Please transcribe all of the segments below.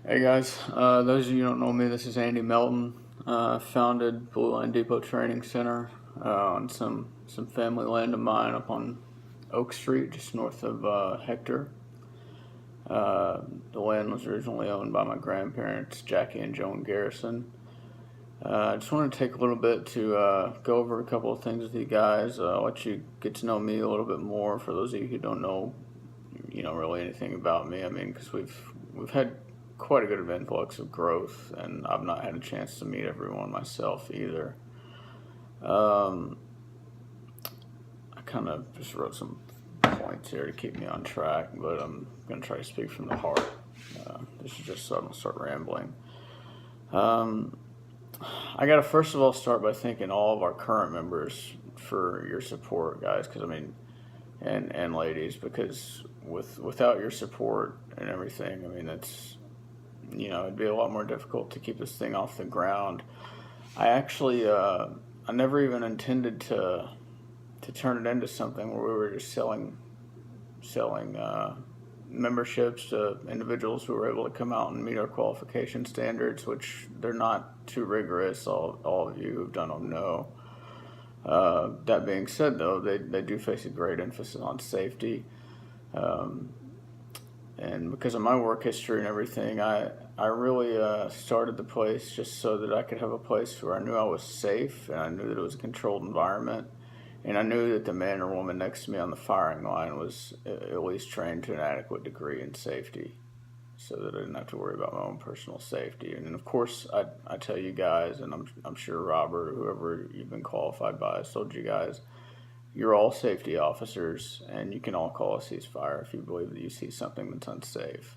Hey guys, those of you who don't know me, this is Andy Melton. Founded Blue Line Depot Training Center on some family land of mine up on Oak Street, just north of Hector. The land was originally owned by my grandparents, Jackie and Joan Garrison. I just wanted to take a little bit to go over a couple of things with you guys, let you get to know me a little bit more. For those of you who don't know, really anything about me. I mean, because we've had quite a good influx of growth, and I've not had a chance to meet everyone myself either. I kind of just wrote some points here to keep me on track, but I'm going to try to speak from the heart. This is just so I don't start rambling. I got to first of all start by thanking all of our current members for your support, guys, because I mean, and ladies, because without your support and everything, I mean, it'd be a lot more difficult to keep this thing off the ground. I actually, I never even intended to turn it into something where we were just selling memberships to individuals who were able to come out and meet our qualification standards, which they're not too rigorous. All of you who've done them know. That being said, though, they do face a great emphasis on safety. And because of my work history and everything, I really started the place just so that I could have a place where I knew I was safe, and I knew that it was a controlled environment, and I knew that the man or woman next to me on the firing line was at least trained to an adequate degree in safety, so that I didn't have to worry about my own personal safety. And then, of course, I tell you guys, and I'm sure Robert or whoever you've been qualified by has told you guys, you're all safety officers, and you can all call a ceasefire if you believe that you see something that's unsafe.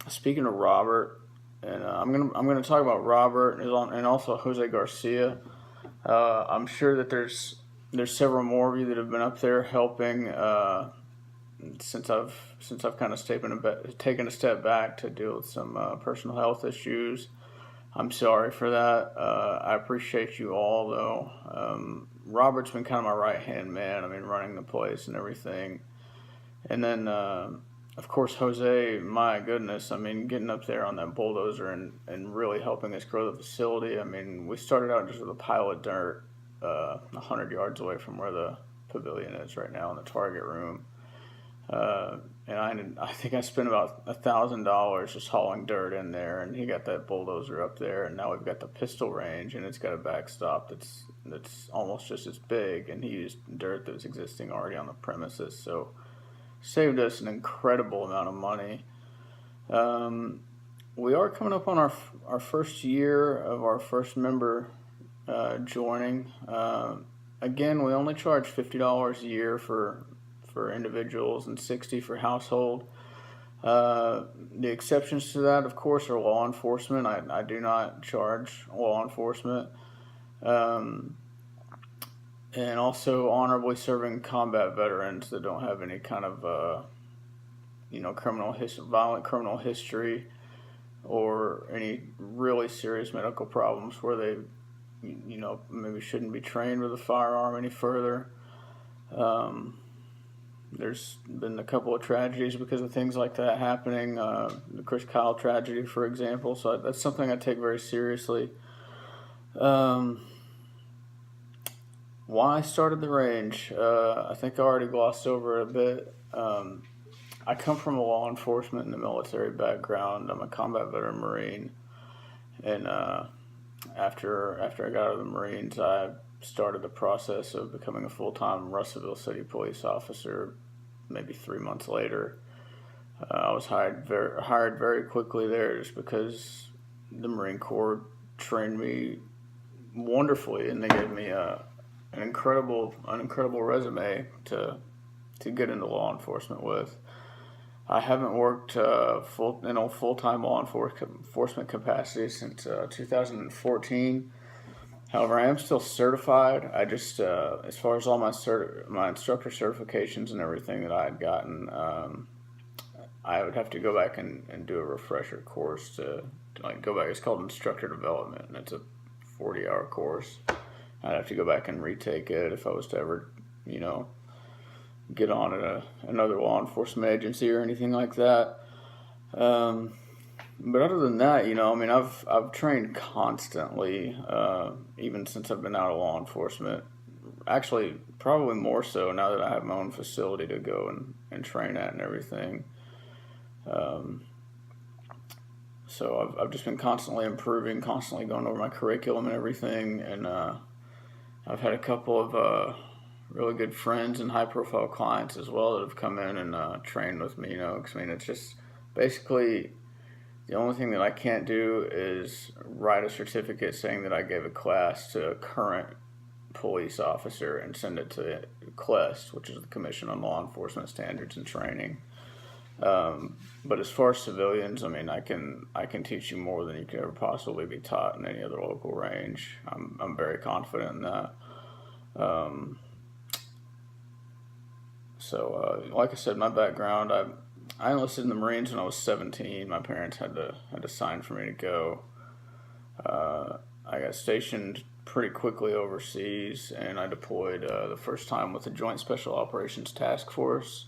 Speaking of Robert, and I'm gonna talk about Robert and also Jose Garcia. I'm sure that there's several more of you that have been up there helping since I've kind of taken a step back to deal with some personal health issues. I'm sorry for that. I appreciate you all, though. Robert's been kind of my right-hand man, I mean, running the place and everything. And then, of course, Jose, my goodness, I mean, getting up there on that bulldozer and really helping us grow the facility. I mean, we started out just with a pile of dirt 100 yards away from where the pavilion is right now in the target room. And I think I spent about $1,000 just hauling dirt in there, and he got that bulldozer up there, and now we've got the pistol range, and it's got a backstop that's almost just as big, and he used dirt that was existing already on the premises, so saved us an incredible amount of money. We are coming up on our first year of our first member joining. Again, we only charge $50 a year for individuals and $60 for household. The exceptions to that, of course, are law enforcement. I do not charge law enforcement. And also honorably serving combat veterans that don't have any kind of violent criminal history or any really serious medical problems where they maybe shouldn't be trained with a firearm any further. There's been a couple of tragedies because of things like that happening. The Chris Kyle tragedy, for example. So that's something I take very seriously. Why I started the range, I think I already glossed over it a bit. I come from a law enforcement and the military background. I'm a combat veteran Marine. And after I got out of the Marines, I started the process of becoming a full-time Russellville City police officer maybe 3 months later. I was hired very quickly there just because the Marine Corps trained me wonderfully, and they gave me an incredible resume to get into law enforcement with. I haven't worked full-time law enforcement capacity since 2014. However, I am still certified. I just, as far as all my instructor certifications and everything that I had gotten, I would have to go back and do a refresher course to go back. It's called instructor development, and it's a 40-hour course. I'd have to go back and retake it if I was to ever, get on at another law enforcement agency or anything like that. Um, but other than that, I mean, I've trained constantly, even since I've been out of law enforcement. Actually, probably more so now that I have my own facility to go and train at and everything. Um, so I've just been constantly improving, constantly going over my curriculum and everything, and I've had a couple of really good friends and high profile clients as well that have come in and trained with me. Because I mean, it's just basically the only thing that I can't do is write a certificate saying that I gave a class to a current police officer and send it to CLEST, which is the Commission on Law Enforcement Standards and Training. But as far as civilians, I mean, I can teach you more than you could ever possibly be taught in any other local range. I'm very confident in that. So, like I said, my background, I enlisted in the Marines when I was 17. My parents had to sign for me to go. I got stationed pretty quickly overseas, and I deployed the first time with the Joint Special Operations Task Force,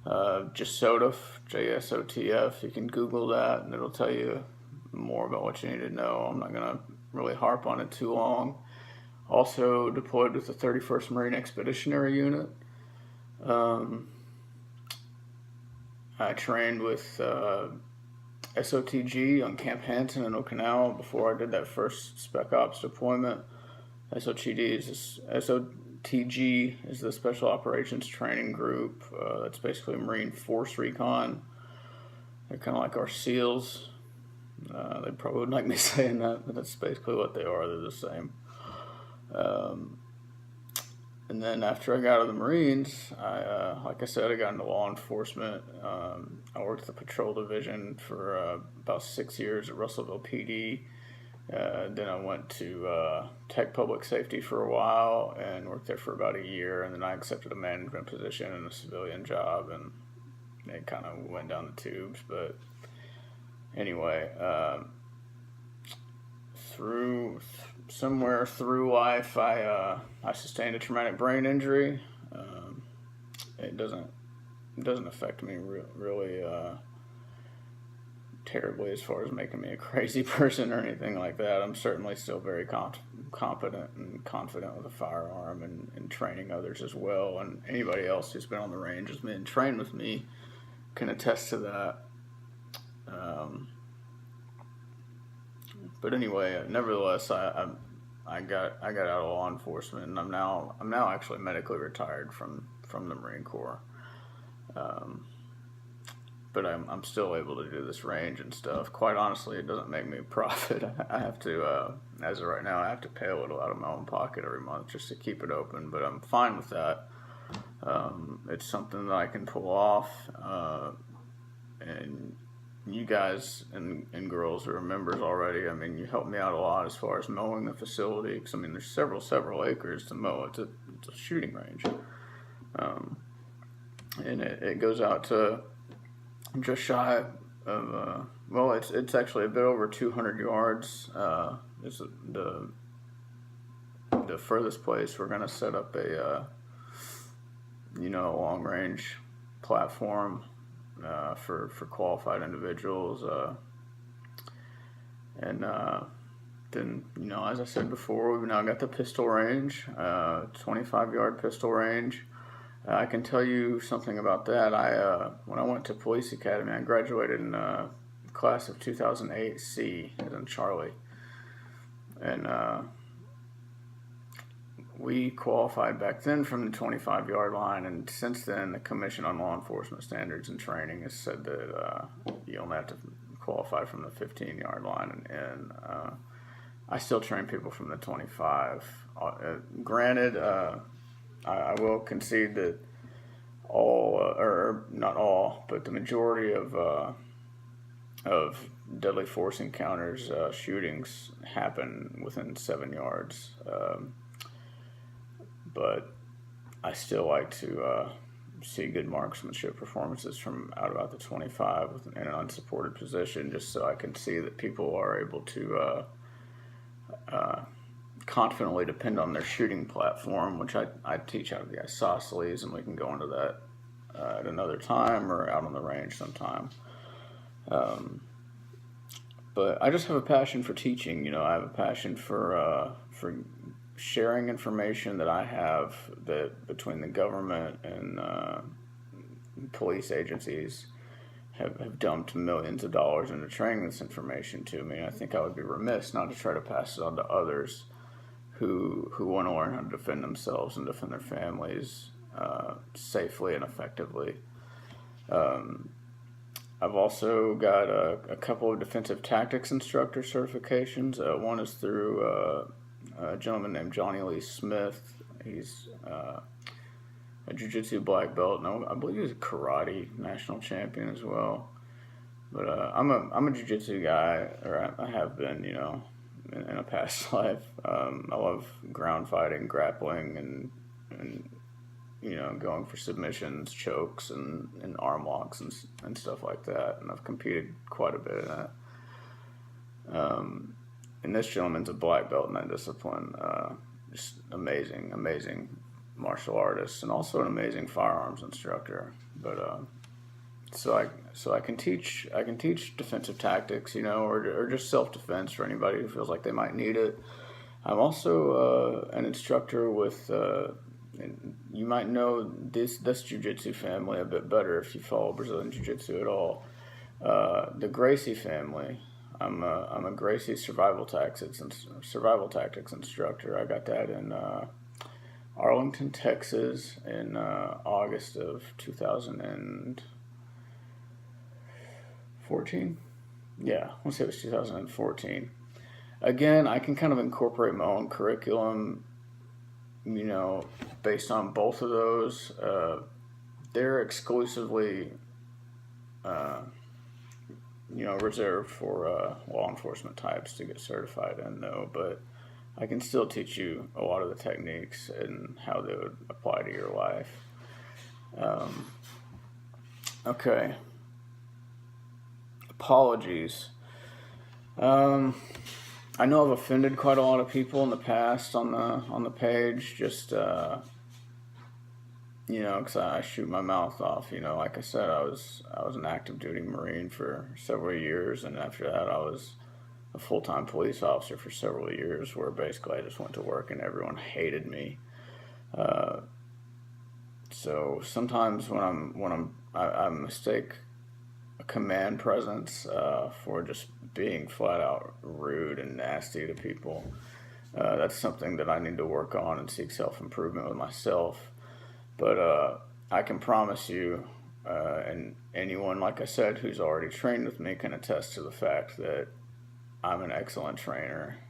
JSOTF, JSOTF. You can Google that, and it'll tell you more about what you need to know. I'm not going to really harp on it too long. Also deployed with the 31st Marine Expeditionary Unit. I trained with SOTG on Camp Hansen in Okinawa before I did that first Spec Ops deployment. SOTG is the Special Operations Training Group. That's basically Marine Force Recon. They're kind of like our SEALs. They probably wouldn't like me saying that, but that's basically what they are. They're the same. And then after I got out of the Marines, like I said, I got into law enforcement. I worked at the patrol division for about 6 years at Russellville PD. Then I went to Tech Public Safety for a while and worked there for about a year. And then I accepted a management position in a civilian job, and it kind of went down the tubes. But anyway, somewhere through life, I sustained a traumatic brain injury. It doesn't affect me really terribly as far as making me a crazy person or anything like that. I'm certainly still very competent and confident with a firearm and training others as well. And anybody else who's been on the range with me and trained with me can attest to that. But anyway, nevertheless, I got out of law enforcement, and I'm now actually medically retired from the Marine Corps. But I'm still able to do this range and stuff. Quite honestly, it doesn't make me a profit. I have to, as of right now, I have to pay a little out of my own pocket every month just to keep it open. But I'm fine with that. It's something that I can pull off, and you guys and girls who are members already, I mean, you help me out a lot as far as mowing the facility, because I mean, there's several acres to mow. It's a shooting range, and it goes out to just shy of well, it's actually a bit over 200 yards. It's the furthest place we're gonna set up a long range platform for qualified individuals, and then as I said before, we've now got the pistol range, 25-yard pistol range. I can tell you something about that. When I went to police academy, I graduated in class of 2008 C, as in Charlie, and we qualified back then from the 25-yard line, and since then the Commission on Law Enforcement Standards and Training has said that you only have to qualify from the 15-yard line, and I still train people from the 25. Granted, I will concede that all, or not all, but the majority of deadly force encounters, shootings happen within 7 yards. But I still like to see good marksmanship performances from out about the 25 in an unsupported position, just so I can see that people are able to confidently depend on their shooting platform, which I teach out of the isosceles, and we can go into that at another time or out on the range sometime. But I just have a passion for teaching. I have a passion for sharing information that I have that between the government and police agencies have dumped millions of dollars into training this information to me. And I think I would be remiss not to try to pass it on to others who want to learn how to defend themselves and defend their families safely and effectively. I've also got a couple of defensive tactics instructor certifications. One is through a gentleman named Johnny Lee Smith. He's a jiu-jitsu black belt. No, I believe he's a karate national champion as well. But I'm a jiu-jitsu guy, or I have been, in a past life. I love ground fighting, grappling, and going for submissions, chokes, and arm locks and stuff like that. And I've competed quite a bit in that. And this gentleman's a black belt in that discipline. Just amazing martial artist, and also an amazing firearms instructor. But so I can teach defensive tactics, or just self defense for anybody who feels like they might need it. I'm also an instructor with. And you might know this jiu-jitsu family a bit better if you follow Brazilian jiu-jitsu at all. The Gracie family. I'm a Gracie survival tactics instructor. I got that in Arlington, Texas, in August of 2014. Yeah, let's say it was 2014. Again, I can kind of incorporate my own curriculum, based on both of those. They're exclusively, reserved for law enforcement types to get certified in, though. But I can still teach you a lot of the techniques and how they would apply to your life. Okay. Apologies. I know I've offended quite a lot of people in the past on the page, just because I shoot my mouth off. Like I said, I was an active duty Marine for several years, and after that, I was a full-time police officer for several years, where basically I just went to work and everyone hated me. So sometimes when I mistake a command presence for just being flat out rude and nasty to people. That's something that I need to work on and seek self-improvement with myself. But I can promise you, and anyone, like I said, who's already trained with me can attest to the fact that I'm an excellent trainer.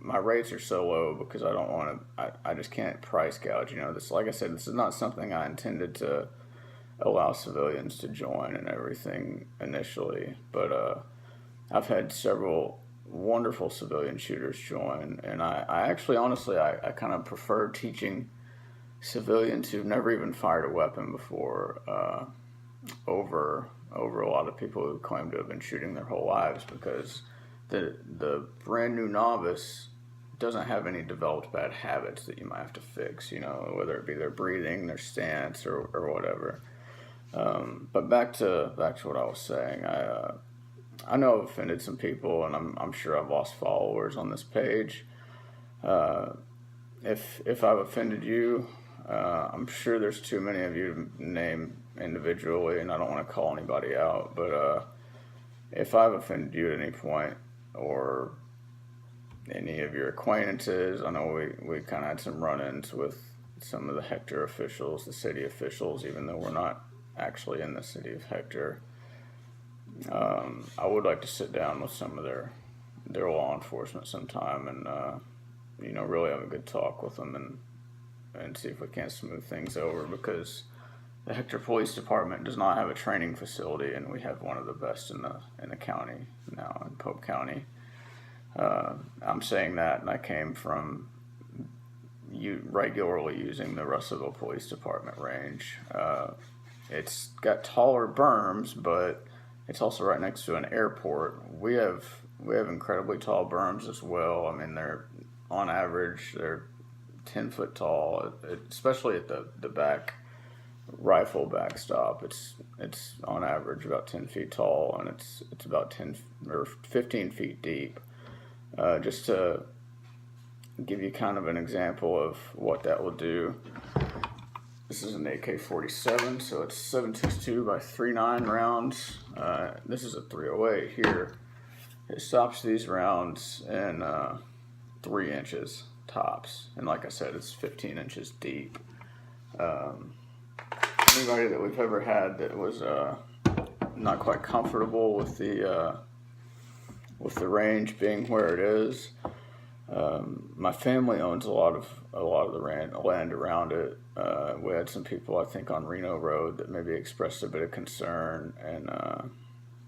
My rates are so low because I don't want to. I just can't price gouge. This, like I said, this is not something I intended to allow civilians to join and everything initially, but I've had several wonderful civilian shooters join, and I actually, honestly, I kind of prefer teaching civilians who've never even fired a weapon before over a lot of people who claim to have been shooting their whole lives, because the brand new novice doesn't have any developed bad habits that you might have to fix, whether it be their breathing, their stance, or whatever. But back to what I was saying. I know I've offended some people, and I'm sure I've lost followers on this page. If I've offended you, I'm sure there's too many of you to name individually, and I don't want to call anybody out. But if I've offended you at any point, or any of your acquaintances, I know we kind of had some run-ins with some of the Hector officials, the city officials, even though we're not actually in the city of Hector. I would like to sit down with some of their law enforcement sometime and really have a good talk with them and see if we can't smooth things over, because the Hector Police Department does not have a training facility, and we have one of the best in the county now, in Pope County. I'm saying that, and I came from regularly using the Russellville Police Department range. It's got taller berms, but it's also right next to an airport. We have incredibly tall berms as well. I mean, they're on average they're 10 foot tall, especially at the back rifle backstop. It's on average about 10 feet tall, and it's about 10 or 15 feet deep. Just to give you kind of an example of what that will do. This is an AK-47, so it's 7.62 by 3.9 rounds. This is a 308 here. It stops these rounds in 3 inches tops, and like I said, it's 15 inches deep. Anybody that we've ever had that was not quite comfortable with the range being where it is. My family owns a lot of the land around it. We had some people, I think, on Reno Road that maybe expressed a bit of concern, and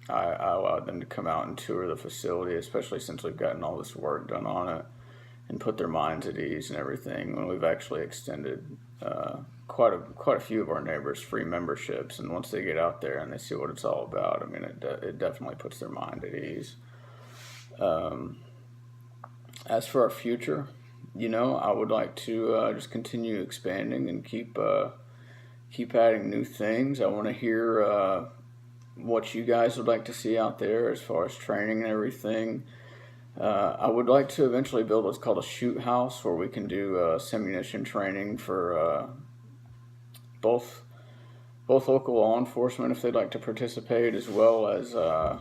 I allowed them to come out and tour the facility, especially since we've gotten all this work done on it, and put their minds at ease and everything. When we've actually extended quite a few of our neighbors free memberships, and once they get out there and they see what it's all about, I mean, it definitely puts their mind at ease. As for our future, I would like to just continue expanding and keep adding new things. I want to hear what you guys would like to see out there as far as training and everything. I would like to eventually build what's called a shoot house, where we can do simunition training for both local law enforcement if they'd like to participate, as well as our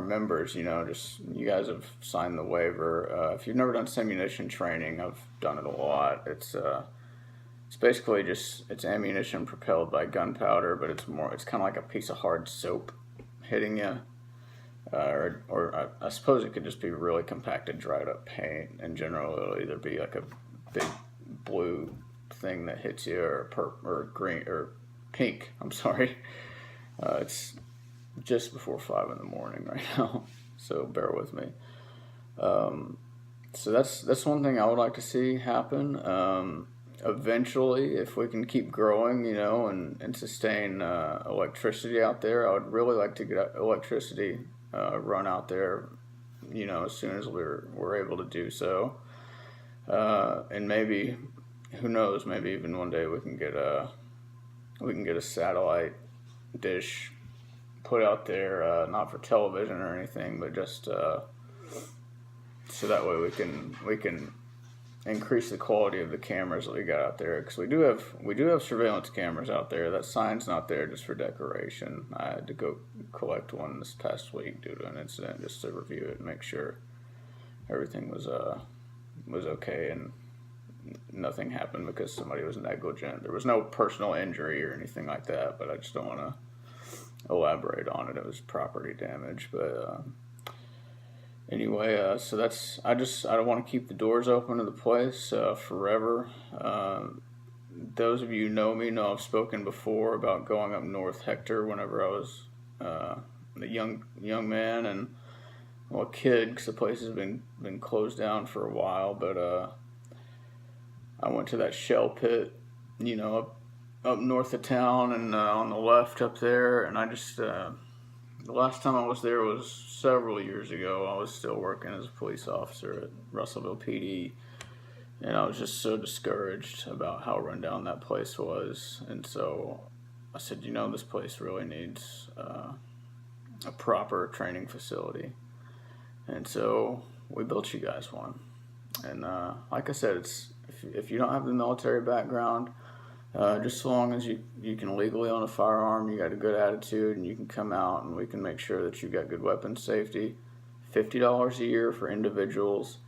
members. Just you guys have signed the waiver. If you've never done simunition training, I've done it a lot. It's basically it's ammunition propelled by gunpowder, but it's kind of like a piece of hard soap hitting you. Or I suppose it could just be really compacted, dried up paint. In general, it'll either be like a big blue thing that hits you, or green or pink. I'm sorry. It's just before 5 in the morning right now, so bear with me. So that's one thing I would like to see happen. Eventually, if we can keep growing, and sustain electricity out there, I would really like to get electricity run out there, as soon as we're able to do so. And maybe, who knows, maybe even one day we can get a satellite dish put out there, not for television or anything, but just so that way we can increase the quality of the cameras that we got out there, because we do have surveillance cameras out there. That sign's not there just for decoration. I had to go collect one this past week due to an incident, just to review it and make sure everything was okay and nothing happened because somebody was negligent. There was no personal injury or anything like that, but I just don't want to elaborate on it. It was property damage, but anyway, so I don't want to keep the doors open to the place forever. Those of you who know me know I've spoken before about going up North Hector whenever I was a young man and a kid, because the place has been closed down for a while. But I went to that shell pit, up north of town and on the left up there, and I just the last time I was there was several years ago. I was still working as a police officer at Russellville PD, and I was just so discouraged about how run down that place was. And so I said, this place really needs a proper training facility. And so we built you guys one. And like I said, if you don't have the military background, just so long as you can legally own a firearm, you got a good attitude, and you can come out and we can make sure that you got good weapons safety. $50 a year for individuals,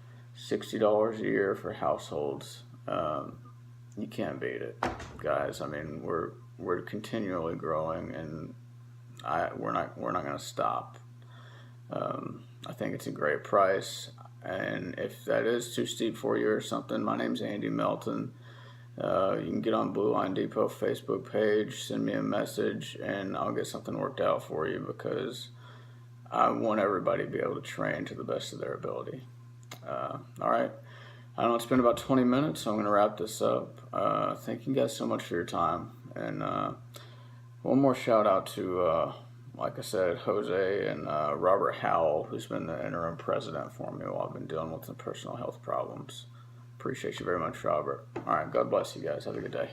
$60 a year for households. You can't beat it, guys. I mean, we're continually growing, and we're not going to stop. I think it's a great price, and if that is too steep for you or something, my name's Andy Melton. You can get on Blue Line Depot Facebook page, send me a message, and I'll get something worked out for you, because I want everybody to be able to train to the best of their ability. All right. I know it's been about 20 minutes, so I'm going to wrap this up. Thank you guys so much for your time. And one more shout out to, like I said, Jose and Robert Howell, who's been the interim president for me while I've been dealing with some personal health problems. Appreciate you very much, Robert. All right, God bless you guys. Have a good day.